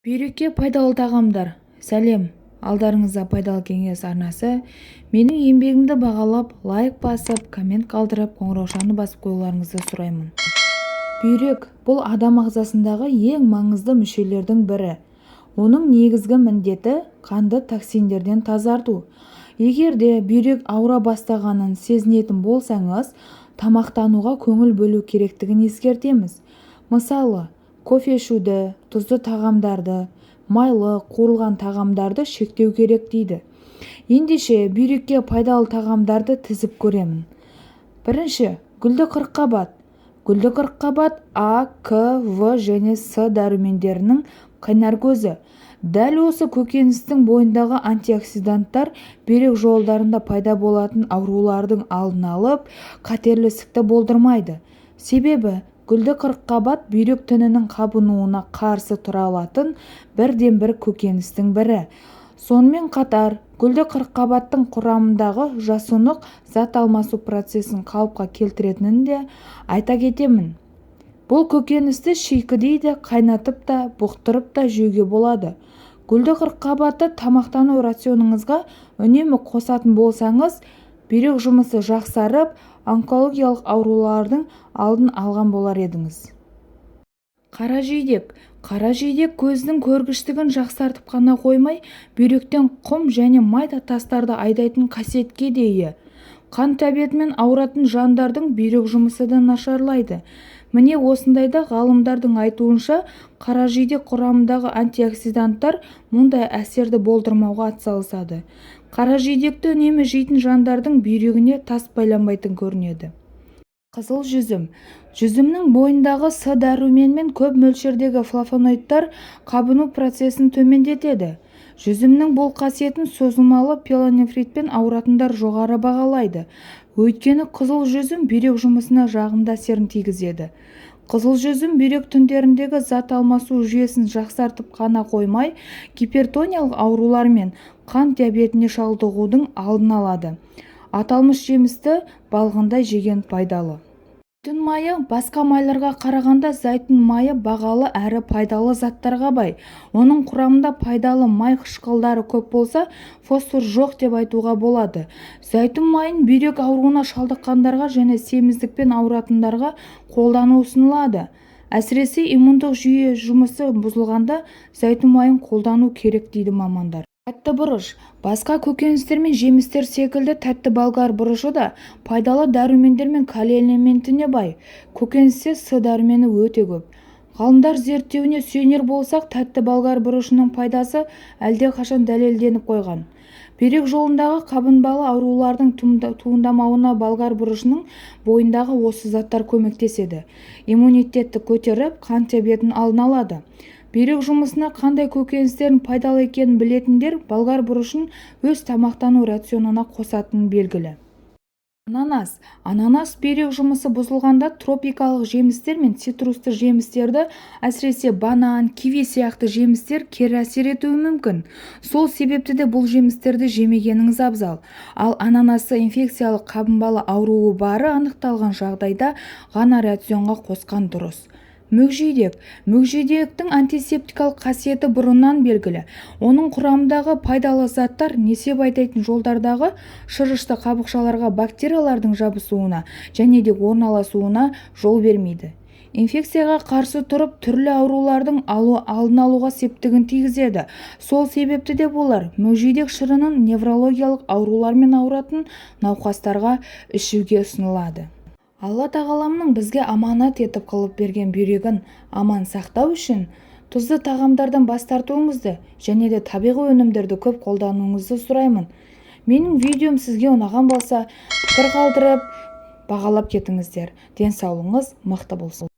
Бүйрекке пайдалы тағамдар. Сәлем, алдарыңызда пайдалы кеңес арнасы. Менің еңбегімді бағалап, лайк басып, коммент қалдырып, қоңыраушаны басып қоюларыңызды сұраймын. Бүйрек бұл адам ағзасындағы ең маңызды мүшелердің бірі. Оның негізгі міндеті қанды токсиндерден тазарту. Егер де бүйрек ауыра бастағанын сезінетін болсаңыз, тамақтануға көңіл бөлу керектігін ескертеміз. Мысалы, кофе ішуді, тұзды тағамдарды, майлы, қуырылған тағамдарды шектеу керек дейді. Ендеше бүйрекке пайдалы тағамдарды тізіп көремін. Бірінші, гүлді қырыққабат. Гүлді қырыққабат А, К, В және С дәрумендерінің қайнар көзі. Дәл осы көкөністің бойындағы антиоксиданттар бүйрек жолдарында пайда болатын аурулардың алдын алып, қатерлі ісікті болдырмайды. Себебі гүлді қырыққабат бүйрек тінінің қабынуына қарсы тұра алатын бірден-бір көкөністің бірі. Сонымен қатар, гүлді қырыққабаттың құрамындағы жасұнық зат алмасу процесін қалыпқа келтіретінін де айта кетемін. Бұл көкөністі шикідей де қайнатып та, бұқтырып та жеуге болады. Гүлді қырыққабатты тамақтану рационыңызға үнемі қосатын болсаңыз, бүйрек жұмысы жақсарып, онкологиялық аурулардың алдын алған болар едіңіз. Қара жидек. Қара жидек көздің көргіштігін жақсартып қана қоймай, бүйректен құм және май тастарды айдайтын қасиетке де ие. Қан диабетімен ауыратын жандардың бүйрек жұмысы да нашарлайды. Міне осындайда ғалымдардың айтуынша, қара жидек құрамындағы антиоксиданттар мұндай әсерді болдырмауға атсалысады. Қара жидекті үнемі жейтін жандардың бүйрегіне тас байланбайтын көрінеді. Қызыл жүзім. Жүзімнің бойындағы С дәруменмен көп мөлшердегі флавоноидтар қабыну процесін төмендетеді. Жүзімнің бұл қасиетін созылмалы пиелонефритпен ауыратындар жоғары бағалайды. Өйткені қызыл жүзім бүйрек жұмысына жағымды әсерін тигізеді. Қызыл жүзім бүйрек тіндеріндегі зат алмасу жүйесін жақсартып қана қоймай, гипертониялық аурулар мен қан диабетіне шалдығудың алдын алады. Аталмыш жемісті балғындай жеген пайдалы. Зәйтүн майы басқа майларға қарағанда зәйтүн майы бағалы әрі пайдалы заттарға бай. Оның құрамында пайдалы май қышқылдары көп болса, фосфор жоқ деп айтуға болады. Зәйтүн майын бүйрек ауруына шалдыққандарға және семіздікпен ауыратындарға қолдану ұсынылады. Әсіресе иммундық жүйе жұмысы бұзылғанда зәйтүн майын қолдану керек дейді мамандар. Тәтті бұрыш. Басқа көкөністер мен жемістер секілді тәтті болгар бұрышы да пайдалы дәрумендер мен калий элементіне бай. Көкөністе С дәрумені өте көп. Ғалымдар зерттеуіне сүйенер болсақ, тәтті болгар бұрышының пайдасы әлдеқашан дәлелденіп қойған. Бүйрек жолындағы қабынбалы аурулардың туындамауына болгар бұрышының бойындағы осы заттар көмектеседі. Иммунитетті көтеріп, қан диабетін алдын алады. Бүйрек жұмысына қандай көкөністердің пайдалы екенін білетіндер болгар бұрышын өз тамақтану рационына қосатыны белгілі. Ананас. Ананас бүйрек жұмысы бұзылғанда тропикалық жемістер мен цитрусты жемістерді, әсіресе банан, киви сияқты жемістер кері әсер етуі мүмкін. Сол себепті де бұл жемістерді жемегеніңіз абзал. Ал ананасы инфекциялық қабынбалы ауруы бары анықталған жағдайда ғана рационға қосқан дұрыс. Мүкжидек. Мүкжидектің антисептикалық қасиеті бұрыннан белгілі. Оның құрамындағы пайдалы заттар несеп айдайтын жолдардағы шырышты қабықшаларға бактериялардың жабысуына және де орналасуына жол бермейді. Инфекцияға қарсы тұрып, түрлі аурулардың алдын алуға септігін тигізеді. Сол себепті де болар мүкжидек шырынын неврологиялық аурулармен ауыратын науқастарға ішуге ұсынылады. Алла тағаламның бізге аманат етіп қылып берген бүйрегін аман сақтау үшін тұзды тағамдардан бас тартуыңызды және де табиғи өнімдерді көп қолдануыңызды сұраймын. Менің видеом сізге ұнаған болса, пікір қалдырып, бағалап кетіңіздер. Денсаулығыңыз мықты болсын.